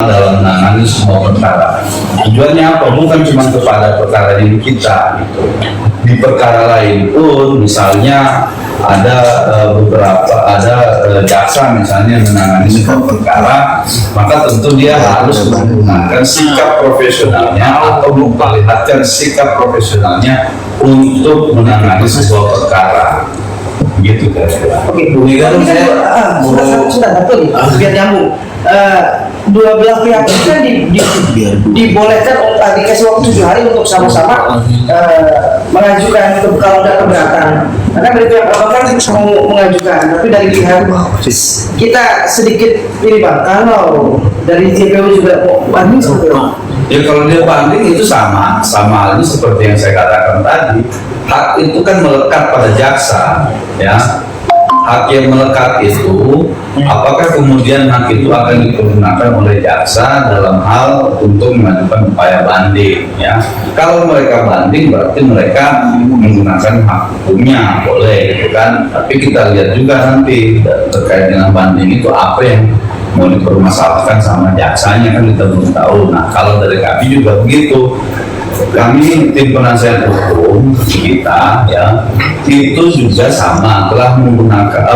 dalam menangani semua perkara. Tujuannya apa? Bukan cuma kepada perkara ini kita gitu. Di perkara lain pun, misalnya ada jaksa misalnya menangani sebuah perkara, maka tentu dia harus menggunakan sikap profesionalnya atau memperlihatkan sikap profesionalnya untuk menangani sebuah perkara. Gitu kira-kira. Oke, Bu Mega, sudah betul, biar nyambung. Dua belah pihak itu kan dibolehkan dikasih waktu 7 hari untuk sama-sama mengajukan kalau ada keberatan. Karena dari pihak apa kan mau mengajukan, tapi dari pihak kita sedikit pilih bang, kalau dari JPU juga mau banding seperti itu. Ya kalau dia banding itu sama halnya seperti yang saya katakan tadi. Hak itu kan melekat pada jaksa, ya. Hak yang melekat itu, apakah kemudian hak itu akan digunakan oleh jaksa dalam hal untuk mengajukan upaya banding, ya. Kalau mereka banding berarti mereka menggunakan hak hukumnya, boleh, gitu kan. Tapi kita lihat juga nanti terkait dengan banding itu apa yang mau dipermasalahkan sama jaksanya, kan kita belum tahu. Nah, kalau dari kami juga begitu. Kami tim penasihat hukum kita, ya, itu juga sama telah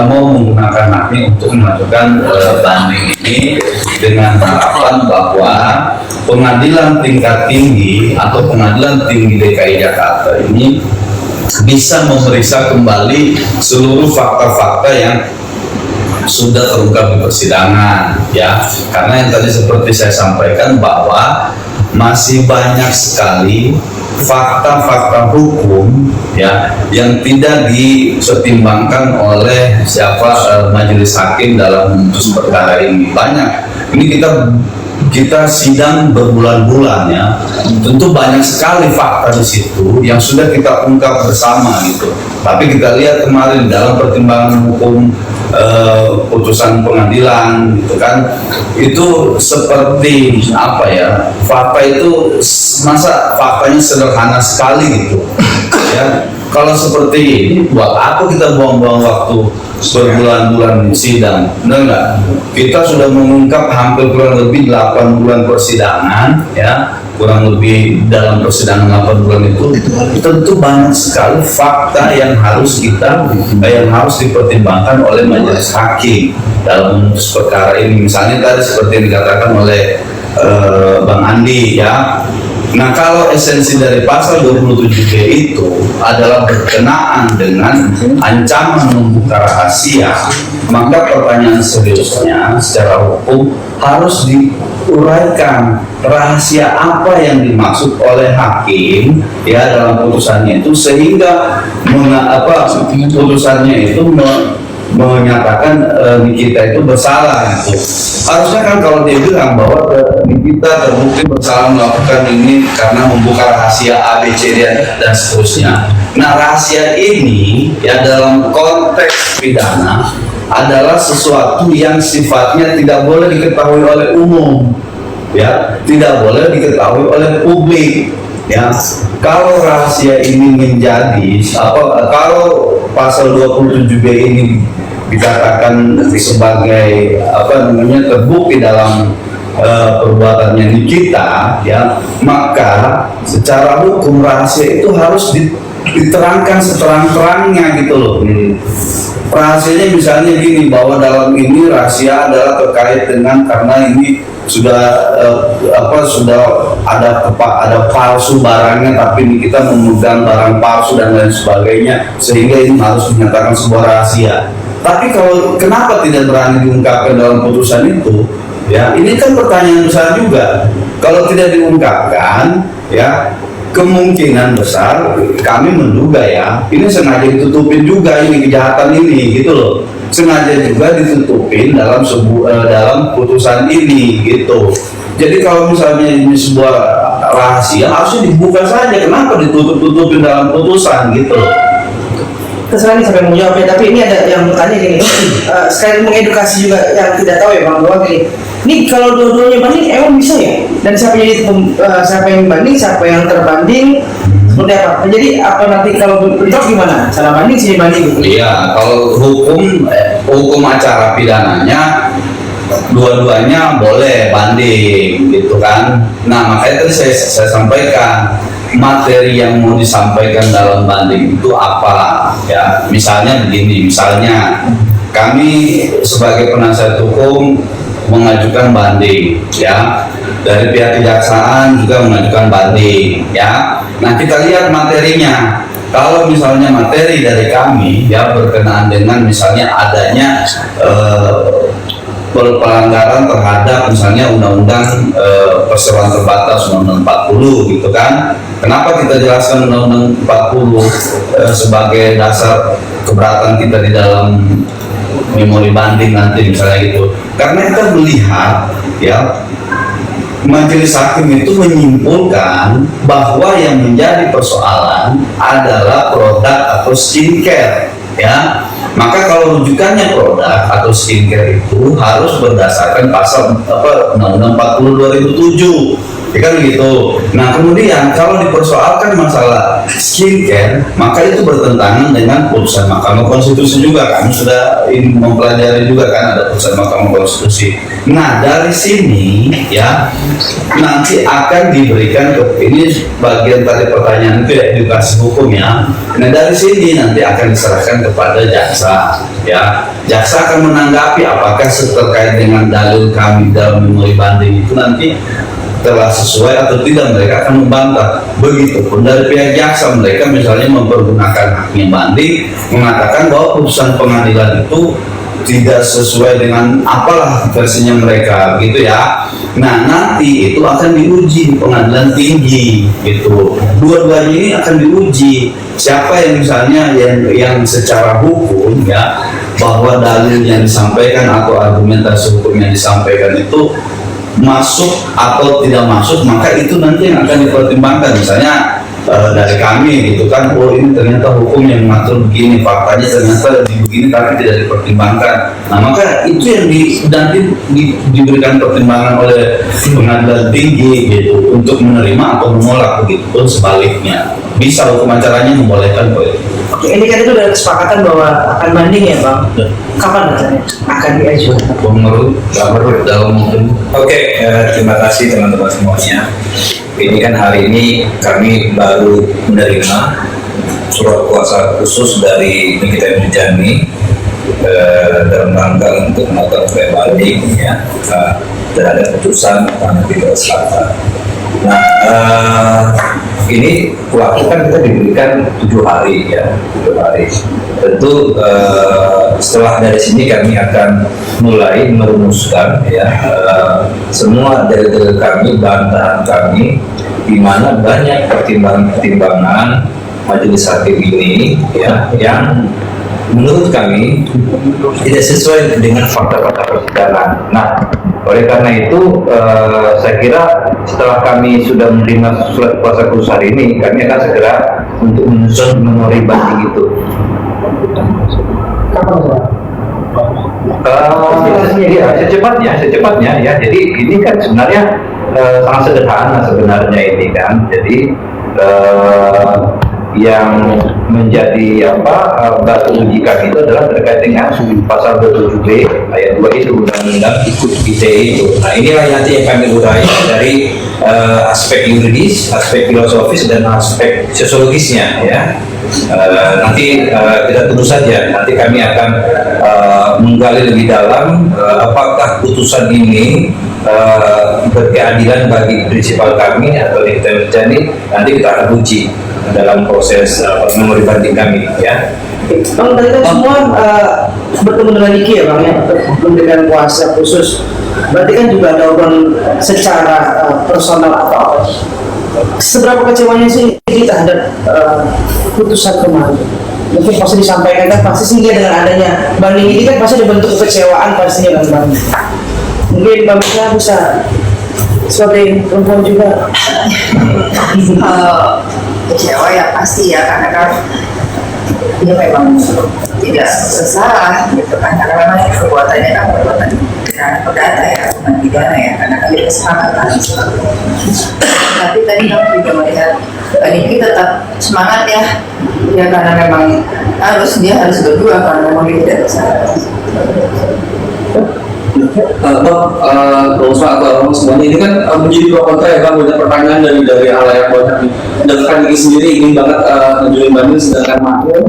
mau menggunakan haknya untuk mengajukan banding ini dengan harapan bahwa pengadilan tingkat tinggi atau pengadilan tinggi DKI Jakarta ini bisa memeriksa kembali seluruh fakta-fakta yang sudah terungkap di persidangan, ya. Karena yang tadi seperti saya sampaikan bahwa masih banyak sekali fakta-fakta hukum, ya, yang tidak dipertimbangkan oleh majelis hakim dalam memutus perkara ini. Banyak. Ini kita sidang berbulan-bulan, ya. Tentu banyak sekali fakta di situ yang sudah kita ungkap bersama gitu. Tapi kita lihat kemarin dalam pertimbangan hukum putusan pengadilan gitu kan, itu seperti apa ya, fakta itu masa faktanya sederhana sekali gitu, ya. Kalau seperti ini, buat apa kita buang-buang waktu berbulan-bulan di sidang? Benar nggak? Kita sudah mengungkap hampir kurang lebih 8 bulan persidangan, ya, kurang lebih dalam persidangan 8 bulan itu tentu banyak sekali fakta yang harus dipertimbangkan oleh majelis hakim dalam memutus perkara ini. Misalnya tadi seperti yang dikatakan oleh Bang Andi, ya. Nah, kalau esensi dari pasal 27B itu adalah berkenaan dengan ancaman membuka rahasia, maka pertanyaan seriusnya secara hukum harus diuraikan rahasia apa yang dimaksud oleh hakim, ya, dalam putusannya itu, sehingga putusannya itu menyatakan Nikita itu bersalah gitu. Harusnya kan kalau dia bilang bahwa Nikita terbukti bersalah melakukan ini karena membuka rahasia A, B, C, D, dan seterusnya. Nah, rahasia ini, ya, dalam konteks pidana adalah sesuatu yang sifatnya tidak boleh diketahui oleh umum, ya, tidak boleh diketahui oleh publik, ya. Kalau rahasia ini menjadi kalau pasal 27B ini dikatakan sebagai terbukti dalam perbuatannya Nikita, ya, maka secara hukum rahasia itu harus diterangkan seterang-terangnya gitu loh. Rahasianya misalnya gini, bahwa dalam ini rahasia adalah terkait dengan karena ini sudah ada palsu barangnya, tapi ini kita memegang barang palsu dan lain sebagainya, sehingga ini harus dinyatakan sebuah rahasia. Tapi kalau kenapa tidak berani diungkapkan dalam putusan itu, ya, ini kan pertanyaan besar juga. Kalau tidak diungkapkan, ya, kemungkinan besar kami menduga, ya, ini sengaja ditutupin juga, ini kejahatan ini gitu loh, sengaja juga ditutupin dalam putusan ini gitu. Jadi kalau misalnya ini sebuah rahasia harusnya dibuka saja, kenapa ditutup-tutupin dalam putusan gitu loh. Terserah nih sampai mau jawab, ya, tapi ini ada yang bertanya gini, sekali mengedukasi juga yang tidak tahu, ya Bang, bahwa gini, ini kalau dua-duanya banding emang bisa ya? Dan siapa yang banding, siapa yang terbanding, seperti apa? Jadi apa nanti kalau bentrok gimana? Cara banding sih banding gitu? Iya, kalau hukum acara pidananya dua-duanya boleh banding gitu kan. Nah makanya tadi saya sampaikan materi yang mau disampaikan dalam banding itu apa ya. Misalnya begini, misalnya kami sebagai penasihat hukum mengajukan banding ya, dari pihak kejaksaan juga mengajukan banding ya. Nah kita lihat materinya. Kalau misalnya materi dari kami ya berkenaan dengan misalnya adanya pelanggaran terhadap misalnya undang-undang perseroan terbatas undang-undang 40 gitu kan. Kenapa kita jelaskan undang-undang 40 sebagai dasar keberatan kita di dalam memori banding nanti misalnya gitu? Karena kita melihat ya majelis hakim itu menyimpulkan bahwa yang menjadi persoalan adalah produk atau skincare ya. Maka kalau rujukannya produk atau skincare itu harus berdasarkan pasal Undang-Undang 40 2007 ya kan gitu. Nah kemudian kalau dipersoalkan masalah skincare, maka itu bertentangan dengan putusan Mahkamah Konstitusi juga. Kami sudah mempelajari juga kan ada putusan Mahkamah Konstitusi. Nah dari sini ya nanti akan diberikan ini bagian tadi pertanyaan itu ya, edukasi hukum ya. Nah dari sini nanti akan diserahkan kepada jaksa ya. Jaksa akan menanggapi apakah terkait dengan dalil kami dalam memori banding itu nanti telah sesuai atau tidak, mereka akan membantah. Begitupun dari pihak jaksa, mereka misalnya mempergunakan haknya banding, mengatakan bahwa putusan pengadilan itu tidak sesuai dengan apalah versinya mereka gitu ya. Nah nanti itu akan diuji di pengadilan tinggi gitu. Dua-duanya ini akan diuji. Siapa yang misalnya yang secara hukum ya bahwa dalil yang disampaikan atau argumentasi hukum yang disampaikan itu masuk atau tidak masuk, maka itu nanti yang akan dipertimbangkan. Misalnya dari kami gitu kan, oh ini ternyata hukum yang mengatur begini, faktanya ternyata begini tapi tidak dipertimbangkan. Nah maka itu yang nanti diberikan pertimbangan oleh pengadilan tinggi gitu untuk menerima atau menolak, begitu pun sebaliknya. Bisa hukum acaranya membolehkan kok itu. Oke, ini kan itu dari kesepakatan bahwa akan banding ya Bang. Kapan katanya akan diajukan? Menurut dalam mungkin. Oke, terima kasih teman-teman semuanya. Ini kan hari ini kami baru menerima surat kuasa khusus dari Nikita Mirjani dalam rangka untuk melakukan banding ya terhadap putusan Pengadilan Selatan. Nah, ini waktu kan kita diberikan 7 hari ya, 7 hari. Tentu setelah dari sini kami akan mulai merumuskan ya semua dalil kami, bantahan kami, di mana banyak pertimbangan majelis hakim ini ya yang menurut kami tidak sesuai dengan fakta-fakta persidangan. Nah, oleh karena itu saya kira setelah kami sudah menerima surat kuasa khusus hari ini, kami akan segera untuk menyusun memori banding itu. Secepatnya ya. Jadi ini kan sebenarnya sangat sederhana sebenarnya ini kan. Jadi yang menjadi batu uji kami itu adalah terkait dengan pasal 27B ayat 2 itu undang-undang ikut ITE itu. Nah inilah nanti yang kami urai dari aspek yuridis, aspek filosofis dan aspek sosiologisnya ya. Nanti kita tunggu saja. Nanti kami akan menggali lebih dalam apakah putusan ini berkeadilan bagi prinsipal kami atau Nikita Mirjani. Nanti kita akan uji dalam proses memori banding kami ya. Bang, tadi kan semua bertemu dengan Niki ya Bang ya, memberikan kuasa khusus. Berarti kan juga ada obrolan secara personal atau seberapa kecewanya sih terhadap putusan kemarin? Mungkin pasti disampaikan kan, pasti sih dengan adanya banding ini kan pasti ada bentuk kekecewaan pastinya Bang. Mungkin Bang bisa sebagai perempuan juga. Kecewa ya pasti ya, karena kan dia memang tidak bersalah gitu kan, karena memang perbuatannya kan perbuatan perdata ya, bukan pidana ya, karena kan dia kesepakatan. Tapi tadi kamu juga melihat ini tetap semangat ya, karena memang dia harus berdua karena memang dia tidak bersalah. Bang Usman atau Abang semuanya ini kan menjadi pro kontra ya Bang, banyak pertanyaan dari halayak banyak nih. Dan kami sendiri ingin banget menjual banding, sedangkan Makil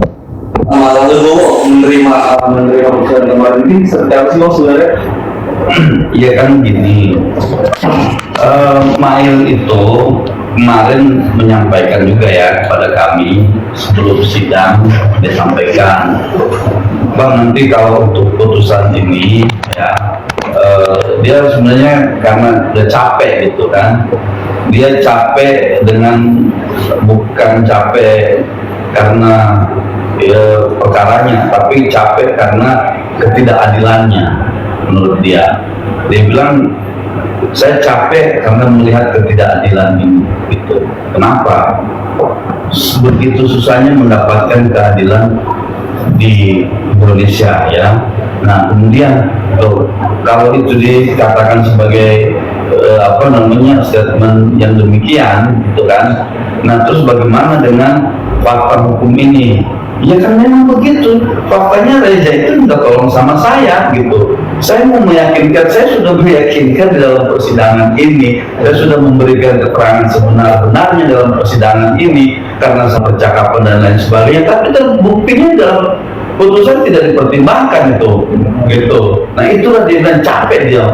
Legowo menerima putusan kemarin ini seperti apa sih Bang sebenarnya? Iya kan gini, Mail itu kemarin menyampaikan juga ya kepada kami sebelum sidang, dia sampaikan, Bang, nanti kalau untuk putusan ini ya dia sebenarnya karena udah capek gitu kan, dia capek dengan, bukan capek karena ya, perkaranya, tapi capek karena ketidakadilannya. Menurut dia bilang, saya capek karena melihat ketidakadilan ini gitu. Kenapa? Begitu susahnya mendapatkan keadilan di Indonesia ya. Nah kemudian kalau itu dikatakan sebagai statement yang demikian gitu kan. Nah terus bagaimana dengan fakta hukum ini? Ya kan memang begitu, faktanya Reza itu minta tolong sama saya gitu. Saya mau meyakinkan, saya sudah meyakinkan di dalam persidangan ini, saya sudah memberikan keterangan sebenar-benarnya dalam persidangan ini karena percakapan dan lain sebagainya, tapi terbuktinya dalam putusan tidak dipertimbangkan itu gitu. Nah itulah dia bilang capek dia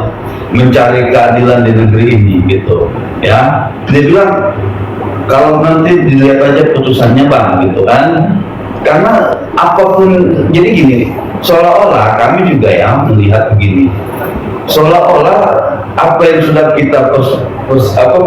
mencari keadilan di negeri ini gitu ya. Dia bilang kalau nanti dilihat aja putusannya Bang gitu kan, karena apapun, jadi gini, seolah-olah kami juga ya melihat begini, seolah-olah apa yang sudah kita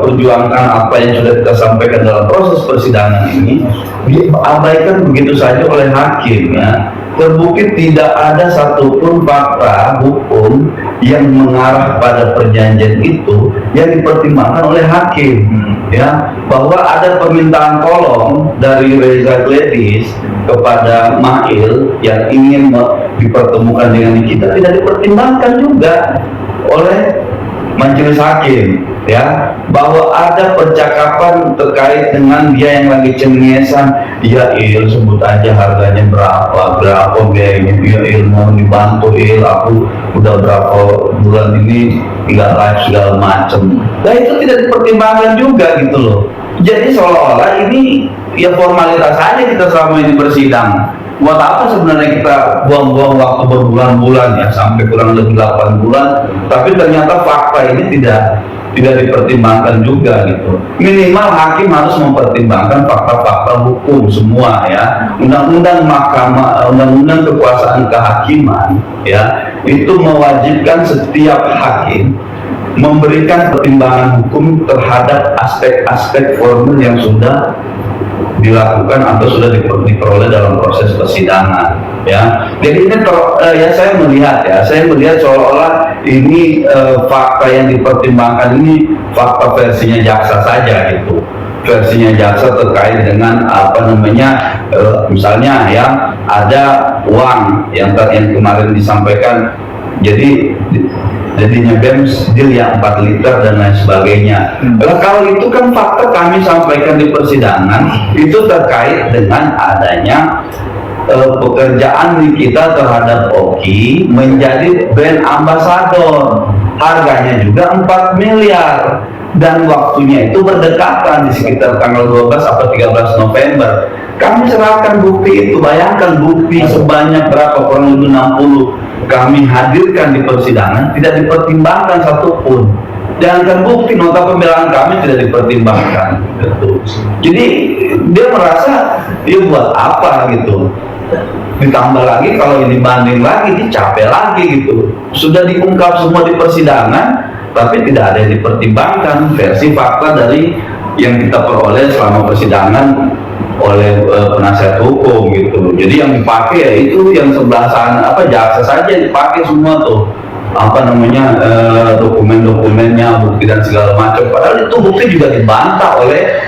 perjuangkan, apa yang sudah kita sampaikan dalam proses persidangan ini diabaikan begitu saja oleh hakim ya. Terbukti tidak ada satupun fakta hukum yang mengarah pada perjanjian itu yang dipertimbangkan oleh hakim ya, bahwa ada permintaan tolong dari Reza Gladys kepada Mail yang ingin dipertemukan dengan kita, tidak dipertimbangkan juga oleh majelis hakim ya, bahwa ada percakapan terkait dengan dia yang lagi cengengesan, ya Il sebut aja harganya berapa biayanya, ya Il mau dibantu Il, aku udah berapa bulan ini nggak live segala macem. Nah itu tidak dipertimbangkan juga gitu loh. Jadi seolah-olah ini ya formalitas saja kita selama ini bersidang. Buat apa sebenarnya kita buang-buang waktu berbulan-bulan ya, sampai kurang lebih 8 bulan, tapi ternyata fakta ini tidak dipertimbangkan juga gitu. Minimal hakim harus mempertimbangkan fakta-fakta hukum semua ya. Undang-undang mahkamah, undang-undang kekuasaan kehakiman ya, itu mewajibkan setiap hakim memberikan pertimbangan hukum terhadap aspek-aspek formil yang sudah dilakukan atau sudah diperoleh dalam proses persidangan ya. Jadi ini saya melihat seolah-olah ini fakta yang dipertimbangkan ini fakta versinya jaksa saja gitu, versinya jaksa terkait dengan misalnya ya ada uang yang kemarin disampaikan, jadinya BEMS deal yang 4 liter dan lain sebagainya. Kalau itu kan fakta kami sampaikan di persidangan itu terkait dengan adanya pekerjaan kita terhadap Oki menjadi brand ambassador, harganya juga 4 miliar dan waktunya itu berdekatan di sekitar tanggal 12 atau 13 November. Kami serahkan bukti itu, bayangkan bukti sebanyak berapa, kurang lebih 60 kami hadirkan di persidangan, tidak dipertimbangkan satupun. Jangankan bukti, nota pembelaan kami tidak dipertimbangkan gitu. Jadi dia merasa dia buat apa gitu. Ditambah lagi kalau ini banding lagi, dia capek lagi gitu. Sudah diungkap semua di persidangan, tapi tidak ada yang dipertimbangkan versi fakta dari yang kita peroleh selama persidangan oleh penasihat hukum gitu. Jadi yang dipakai ya itu yang sebelah sana jaksa saja dipakai semua tuh dokumen-dokumennya, bukti dan segala macam. Padahal itu bukti juga dibantah oleh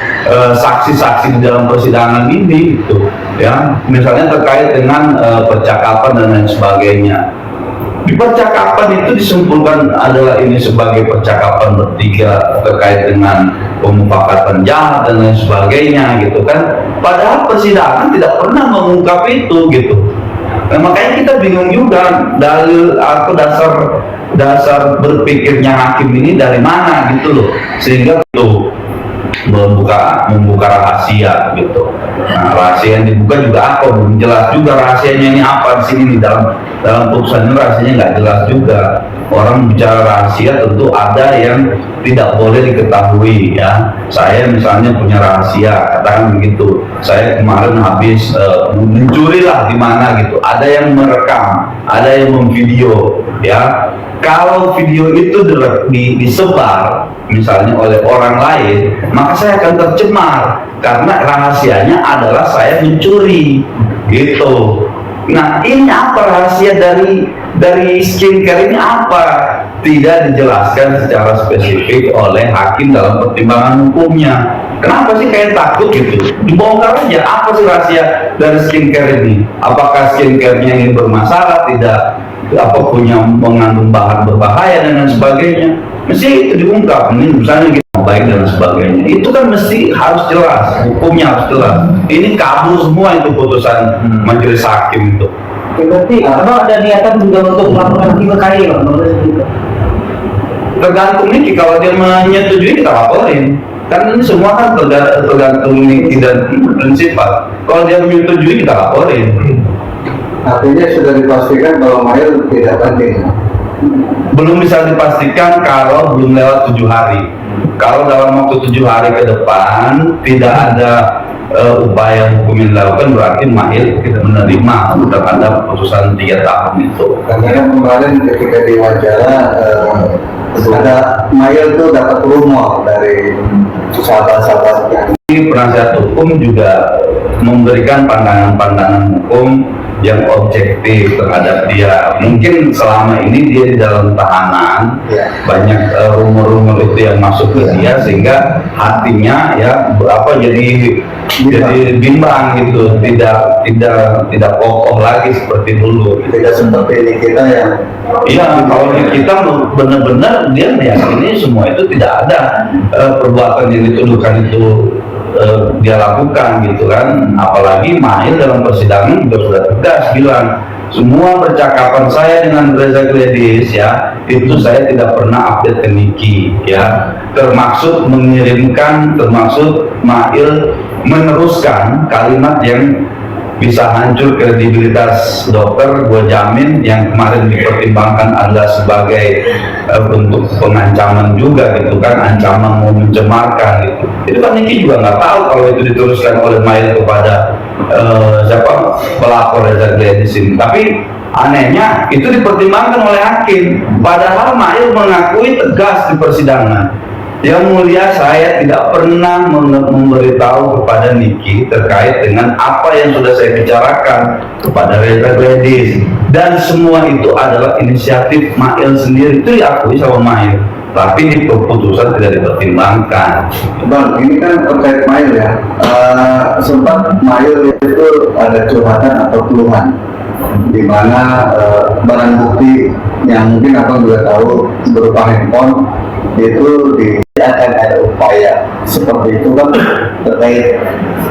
saksi-saksi di dalam persidangan ini gitu ya. Misalnya terkait dengan percakapan dan lain sebagainya. Di percakapan itu disimpulkan adalah ini sebagai percakapan bertiga terkait dengan pemufakatan jahat dan lain sebagainya gitu kan. Padahal persidangan tidak pernah mengungkap itu gitu. Nah, makanya kita bingung juga dalil atau dasar berpikirnya hakim ini dari mana gitu loh, sehingga itu membuka rahasia gitu. Nah, rahasia yang dibuka juga apa, belum jelas juga rahasianya ini apa di sini nih, dalam putusan ini rahasianya nggak jelas juga. Orang bicara rahasia tentu ada yang tidak boleh diketahui ya. Saya misalnya punya rahasia, katakan begitu. Saya kemarin habis mencuri lah di mana gitu. Ada yang merekam, ada yang memvideo ya. Kalau video itu disebar misalnya oleh orang lain, maka saya akan tercemar karena rahasianya adalah saya mencuri gitu. Nah, ini apa rahasia dari skincare ini apa? Tidak dijelaskan secara spesifik oleh hakim dalam pertimbangan hukumnya. Kenapa sih kayak takut gitu? Dibongkar aja apa sih rahasia dari skincare ini? Apakah skincare-nya ini bermasalah, tidak punya mengandung bahan berbahaya dan lain sebagainya? Mesti itu diungkap. Ini misalnya kita baik dan sebagainya. Itu kan mesti harus jelas, hukumnya harus jelas. Ini kabur semua itu putusan majelis hakim itu. Berarti abang ada niatan juga untuk melakukan KKI, Bang? Tergantung nih, kalau dia menyetujui kita laporin. Kan ini semua kan tergantung niki dan prinsipal. Kalau dia menyetujui kita laporin. Artinya sudah dipastikan bahwa Mail tidak banding. Belum bisa dipastikan kalau belum lewat 7 hari. Kalau dalam waktu 7 hari ke depan tidak ada upaya hukum yang dilakukan, berarti Mail kita menerima terhadap putusan 3 tahun itu. Karena kan kemarin ketika diwawancara ada Mail itu dapat rumor dari sahabat-sahabatnya. Penasihat hukum juga memberikan pandangan-pandangan hukum yang objektif terhadap dia. Mungkin selama ini dia di dalam tahanan, banyak rumor-rumor itu yang masuk ke dia, sehingga hatinya ya jadi bimbang gitu, tidak kokoh lagi seperti dulu. Tidak seperti ini kita yang kalau kita benar-benar dia meyakini semua itu tidak ada perbuatan yang dituduhkan itu dia lakukan gitu kan. Apalagi Mail dalam persidangan juga sudah tegas bilang, semua percakapan saya dengan Reza Gledis ya, itu saya tidak pernah update ke Niki ya, termasuk mengirimkan, termasuk Mail meneruskan kalimat yang bisa hancur kredibilitas dokter, gue jamin, yang kemarin dipertimbangkan adalah sebagai bentuk pengancaman juga gitu kan, ancaman mau mencemarkan gitu. Itu kan Niki juga nggak tahu kalau itu diteruskan oleh Mail kepada pelapor Reza Gledis ini. Tapi anehnya itu dipertimbangkan oleh hakim, padahal Mail mengakui tegas di persidangan, yang mulia saya tidak pernah memberitahu kepada Niki terkait dengan apa yang sudah saya bicarakan kepada Reza Gledis, dan semua itu adalah inisiatif Mail sendiri. Itu diakui sama Mail, tapi di keputusan tidak dipertimbangkan. Bang, ini kan terkait Mail ya. Sempat Mail itu ada curhatan atau keluhan, di mana barang bukti yang mungkin abang juga tahu berupa handphone itu akan ada upaya seperti itu kan terkait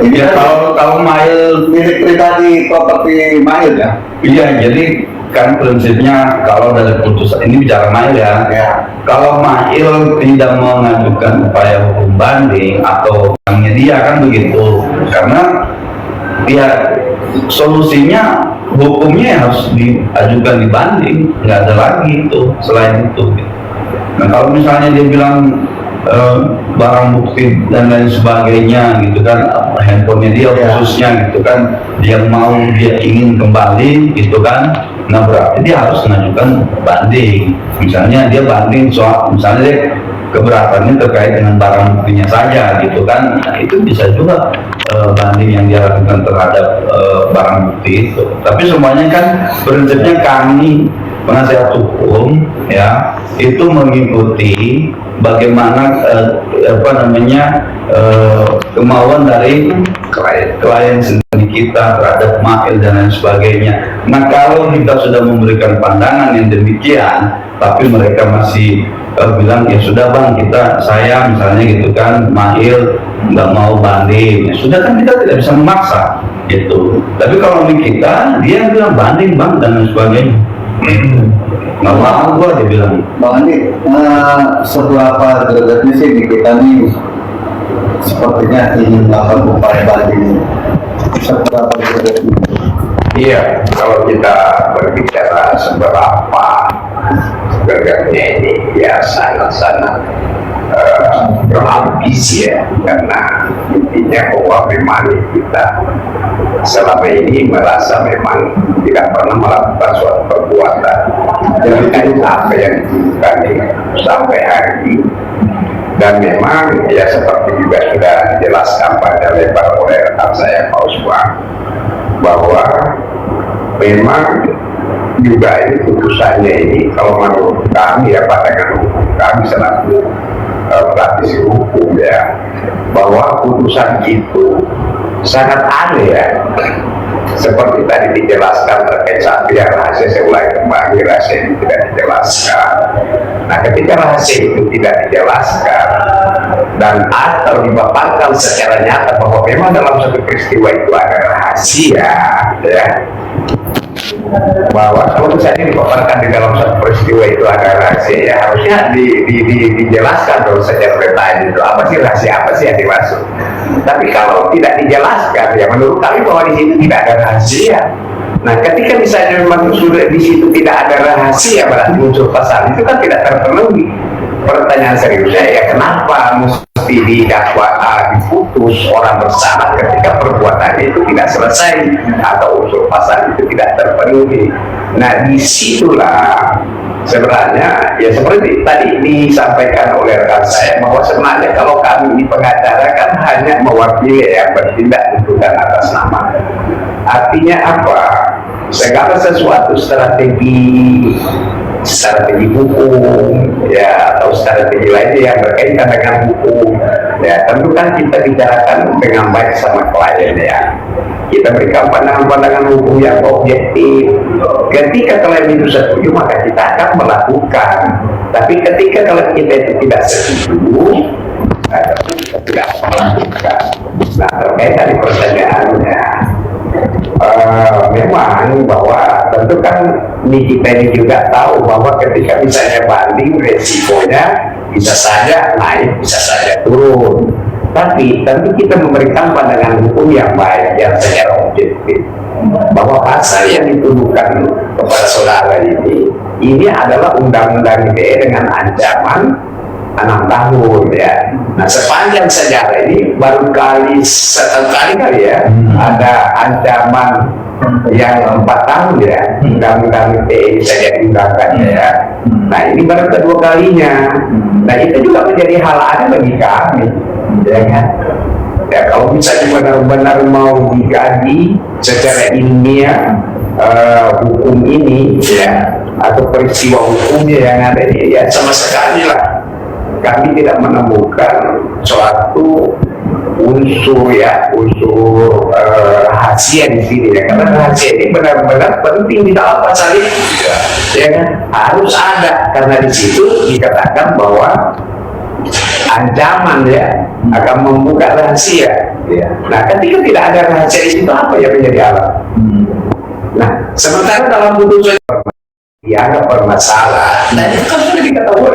ini Ya, kan kalau Mail milik pribadi properti Mail ya. iya, jadi kan prinsipnya kalau dari putusan ini bicara Mail ya. Kalau Mail tidak mengajukan upaya hukum banding atau banknya dia kan begitu, karena ya solusinya hukumnya harus diajukan di banding, nggak ada lagi itu selain itu. Nah, kalau misalnya dia bilang barang bukti dan lain sebagainya gitu kan, handphonenya dia khususnya gitu kan, dia ingin kembali gitu kan, nah berarti dia harus mengajukan banding. Misalnya dia banding soal, misalnya dia keberatannya terkait dengan barang buktinya saja gitu kan, nah itu bisa juga banding yang dia lakukan terhadap barang bukti itu. Tapi semuanya kan prinsipnya kami penasihat hukum ya itu mengikuti bagaimana kemauan dari klien sendiri kita terhadap Mail dan lain sebagainya. Nah, kalau kita sudah memberikan pandangan yang demikian tapi mereka masih bilang ya sudah bang, saya misalnya gitu kan, Mahil nggak mau banding, ya sudah kan kita tidak bisa memaksa gitu. Tapi kalau di kita dia bilang banding bang dan lain sebagainya, nggak mau gua, dia bilang. Bang Andi, setelah apa derajatnya sih di kita nih sepertinya ingin melakukan upaya banding setelah apa derajatnya? Iya, kalau kita berbicara seberapa gagahnya ini ya sangat-sangat berambisi ya, karena intinya bahwa memang kita selama ini merasa memang tidak pernah melakukan suatu perbuatan terkait apa yang dituduhkan sampai hari ini. Dan memang ya seperti juga sudah dijelaskan pada lebar oleh rekan saya Pak Usman, bahwa memang juga ini putusannya ini kalau menurut kami ya, pandangan hukum kami selaku praktisi hukum ya, bahwa putusan itu sangat aneh ya, seperti tadi dijelaskan terkait satu yang rahasia. Saya ulangi kembali, rahasia itu tidak dijelaskan. Nah, ketika rahasia itu tidak dijelaskan dan atau dipaparkan secara nyata bahwa memang dalam satu peristiwa itu ada rahasia ya, bahwa kalau misalnya dipaparkan di dalam satu peristiwa itu ada rahasia ya, harusnya dijelaskan dong secara detail itu apa sih rahasia, apa sih yang dimaksud. Tapi kalau tidak dijelaskan ya, menurut kami bahwa di situ tidak ada rahasia. Nah, ketika misalnya memang sudah di situ tidak ada rahasia, berarti unsur pasal itu kan tidak terpenuhi. Pertanyaan seriusnya ya, kenapa mesti didakwa diputus orang bersalah ketika perbuatannya itu tidak selesai atau unsur pasal itu tidak terpenuhi. Nah, disitulah sebenarnya ya seperti tadi disampaikan oleh rekan saya, bahwa sebenarnya kalau kami di pengacara kan hanya mewakili yang bertindak untuk dan atas nama. Artinya apa? Segala sesuatu strategi hukum ya, atau strategi lainnya yang berkaitan dengan hukum ya, tentu kan kita bicarakan dengan baik sama klien ya, kita berikan pandangan-pandangan hukum yang objektif. Ketika klien itu setuju maka kita akan melakukan, tapi ketika kalau kita itu tidak setuju kita tidak melakukan. Nah, terkait dari pertanyaannya, memang bahwa tentu kan kita ini juga tahu bahwa ketika misalnya banding resikonya bisa saja naik, bisa saja turun. Tapi tentu kita memberikan pandangan hukum yang baik, yang secara objektif, bahwa pasal yang dituduhkan kepada saudara ini adalah undang-undang ITE dengan ancaman 6 tahun ya. Nah, sepanjang sejarah ini baru sekali ya ada ancaman yang 4 tahun ya, undang-undang ITE saja diundangkan ya. Nah, ini baru kedua kalinya. Nah, itu juga menjadi hal aneh bagi kami ya kan. Ya, kalau misalnya benar-benar mau digaji secara ilmiah hukum ini ya, atau peristiwa hukumnya yang ada ini ya, sama sekali lah kami tidak menemukan suatu unsur rahasia di sini ya, karena rahasia ini benar-benar penting di dalam pasal ini ya kan, harus ada, karena di situ dikatakan bahwa ancaman ya akan membuka rahasia ya. Nah, ketika tidak ada rahasia di situ, apa yang menjadi alat? Nah, sementara dalam putusan dianggap bermasalah, dan itu kan sudah diketahui.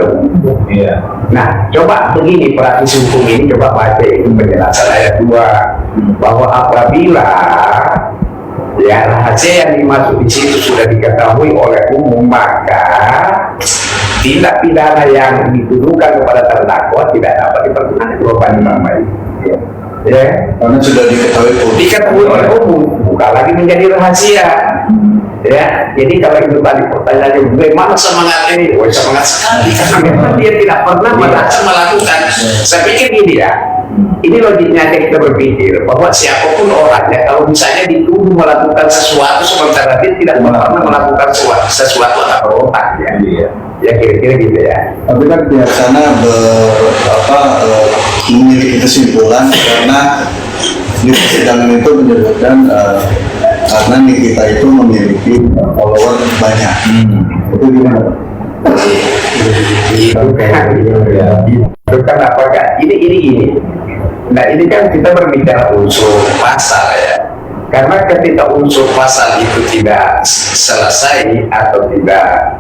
Iya. Nah, coba begini, praktisi hukum ini coba baca itu penjelasan ayat 2, bahwa apabila ya rahasia yang dimaksud di situ sudah diketahui oleh umum, maka tindak pidana yang dituduhkan kepada terdakwa tidak dapat dipergunakan beban tambahan. Ya, Karena sudah diketahui oleh umum, bukan lagi menjadi rahasia. Ya, jadi kalau itu tadi pertanyaannya bagaimana semangatnya ini? Oh, semangat sekali, karena memang dia tidak pernah merasa melakukan. Saya pikir gini ya, ini logiknya kita berpikir bahwa siapapun orangnya, kalau misalnya dituduh melakukan sesuatu sementara dia tidak pernah melakukan sesuatu atau berotak ya, ya kira-kira gitu ya. Tapi kan biasanya memiliki kesimpulan karena di persidangan itu menyebutkan karena Nikita itu memiliki follower banyak. Itu gimana? Itu kan apakah ini. Nah ini kan kita berbicara unsur pasal ya. Karena ketika unsur pasal itu tidak selesai atau tidak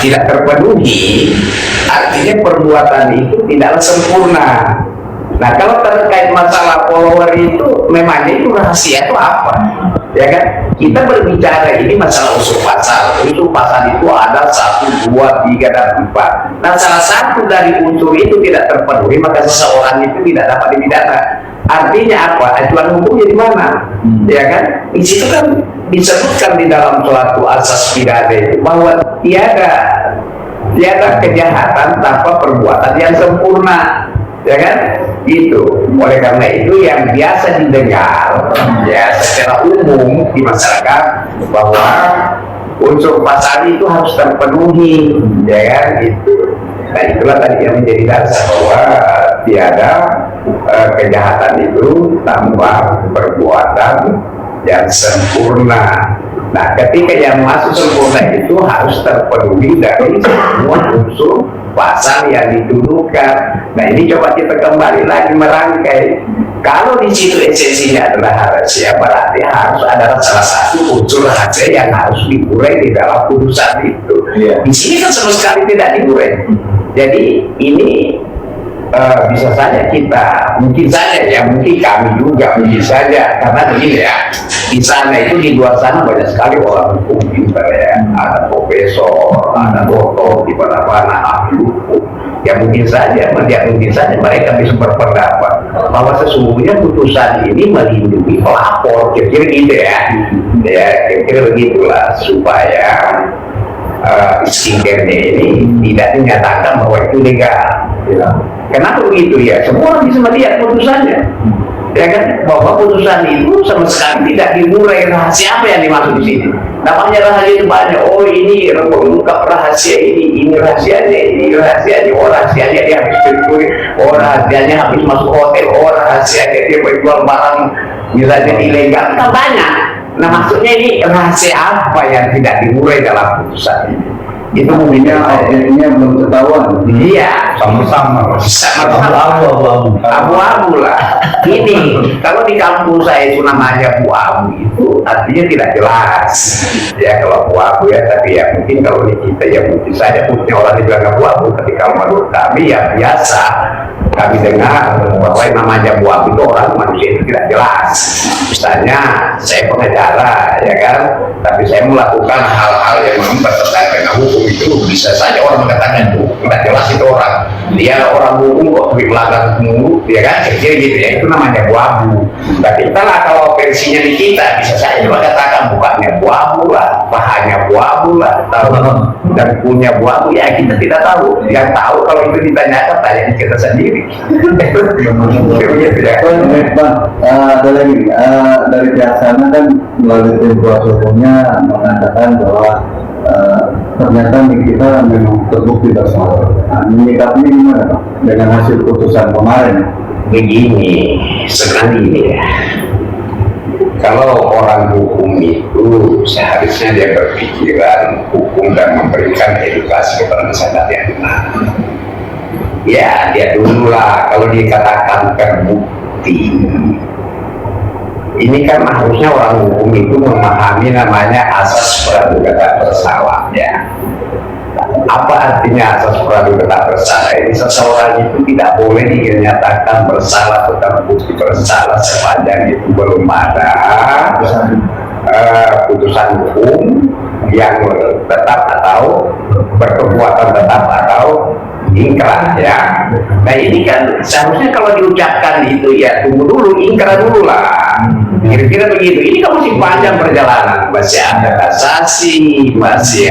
tidak terpenuhi, artinya perbuatan itu tidaklah sempurna. Nah kalau terkait masalah follower itu memangnya itu rahasia itu apa, ya kan? Kita berbicara ini masalah unsur pasal itu ada 1, 2, 3 dan 4. Nah salah satu dari unsur itu tidak terpenuhi, maka seseorang itu tidak dapat dipidana. Artinya apa? Acuan hukumnya di mana? Ya kan? Di situ kan disebutkan di dalam suatu asas pidana itu bahwa tiada kejahatan tanpa perbuatan yang sempurna, ya kan? Itu. Oleh karena itu yang biasa didengar ya secara umum di masyarakat bahwa unsur pasal itu harus terpenuhi, ya kan? Itu. Nah itulah tadi yang menjadi dasar bahwa tiada kejahatan itu tanpa perbuatan yang sempurna. Nah ketika yang masuk sempurna itu harus terpenuhi dari semua unsur pasal yang dituduhkan. Nah ini coba kita kembali lagi merangkai. Kalau di situ esensinya adalah rahasia, berarti harus ada salah satu unsur rahasia yang harus diurai di dalam putusan itu. Di sini kan sama sekali tidak diurai. Jadi ini bisa saja kita, mungkin kami juga, mungkin saja, karena begini ya, di sana itu di luar sana banyak sekali orang hukum pintar ya, ada profesor, ada doktor, di mana-mana ahli hukum, ya mungkin saja mereka bisa berpendapat bahwa sesungguhnya putusan ini melindungi pelapor, kira-kira gitu ya, kira-kira begitulah supaya skincare-nya ini tidak dinyatakan bahwa itu legal. Kenapa begitu ya? Semua orang bisa melihat putusannya, ya kan? Bahwa putusan itu sama sekali tidak dimurai rahasia apa yang dimaksud di sini. Namanya rahasia itu banyak. Oh ini mengungkap rahasia ini rahasianya. Oh rahasianya dia habis mencuri. Oh rahasianya habis masuk hotel. Oh rahasianya dia menjual barang misalnya ilegal. Kan banyak. Nah maksudnya ini rahasia apa yang tidak dimurai dalam putusan ini? Itu mungkinnya objeknya belum ketahuan. Iya, Sama-sama abu-abu lah. Ini kalau di kampung saya itu namanya abu-abu itu artinya tidak jelas. Ya kalau abu-abu ya, tapi ya mungkin kalau di kita ya mungkin saja punya orang dibilang abu-abu, tapi kalau menurut kami ya biasa. Kami dengar bahwa yang namanya abu-abu itu orang manusia itu tidak jelas. Misalnya saya pengacara ya kan, tapi saya melakukan hal-hal yang memang bertentangan dengan hukum, itu bisa saja orang mengatakan itu tidak jelas, itu orang dia orang hukum kok tapi melanggar hukum, ya kan, kira-kira gitu ya, itu namanya abu-abu. Tapi entahlah kalau versinya di kita bisa saja mengatakan bukannya abu-abu lah, pahanya abu-abu lah, tahu dan punya abu-abu ya kita tidak tahu. Yang tahu kalau itu ditanyakan tanya di kita sendiri. Bang, ada lagi dari pihak sana kan melalui tim kuasa hukumnya mengatakan bahwa ternyata kita memang terbukti bersalah. Menyikapi gimana Pak dengan hasil putusan kemarin? Begini, sebenarnya ini ya, kalau orang hukum itu seharusnya dia berpikiran hukum dan memberikan edukasi kepada masyarakat yang benar. Ya, dia dulu lah kalau dikatakan terbukti. Ini kan harusnya orang hukum itu memahami namanya asas praduga bersalah ya. Apa artinya asas praduga bersalah? Ini seseorang itu tidak boleh dinyatakan bersalah atau terbukti bersalah sepanjang itu belum ada putusan hukum yang tetap atau berkekuatan tetap atau ingkrah ya. Nah ini kan seharusnya kalau diucapkan itu ya tunggu dulu, ingkrah dulu lah. Kira-kira begitu. Ini kan masih panjang perjalanan, masih ada kasasi, masih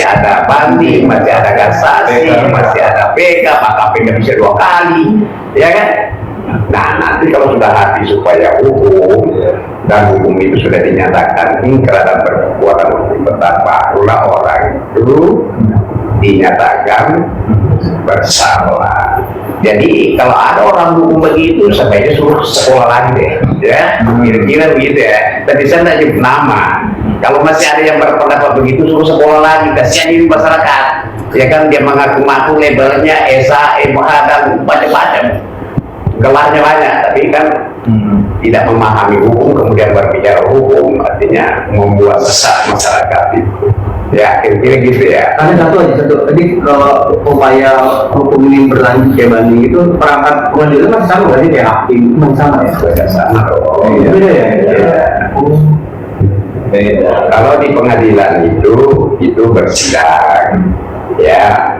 ada banding, masih ada kasasi, masih ada PK, maka PK bisa 2 kali, ya kan? Nah nanti kalau sudah habis supaya hukum dan hukum itu sudah dinyatakan ingkrah dan berkekuatan hukum tetap, barulah orang itu dinyatakan bersalah. Jadi kalau ada orang hukum begitu sebaiknya suruh sekolah lagi deh, ya kira-kira begitu ya. Tadi saya tidak nyebut nama, Kalau masih ada yang berpendapat begitu, suruh sekolah lagi, kasihan ini masyarakat. Ya kan, dia mengaku-ngaku labelnya ESA, MH, dan macam-macam. Gelarnya banyak, tapi kan tidak memahami hukum, kemudian berbicara hukum, artinya membuat sesat masyarakat itu. Ya, kira-kira gitu ya. Ada satu. Jadi kalau upaya hukum ini berlanjut kayak banding itu, perangkat pengadilan masih sama nggak sih kayak hakim? Masih sama ya? Tidak sama dong. Iya. Beda ya? Iya. Beda. Kalau di pengadilan itu bersidang, ya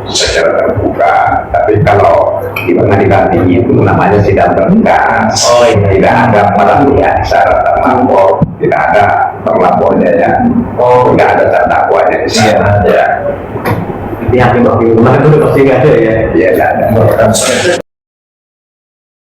secara terbuka. Tapi kalau di pengadilan tinggi itu namanya sidang terbuka. Tidak ada peralihan syarat terlapor, tidak ada terlapornya ya. Tidak ada terdakwanya di sana. Ya. Di hakim kemarin itu pasti nggak ada ya? Iya, tidak ada.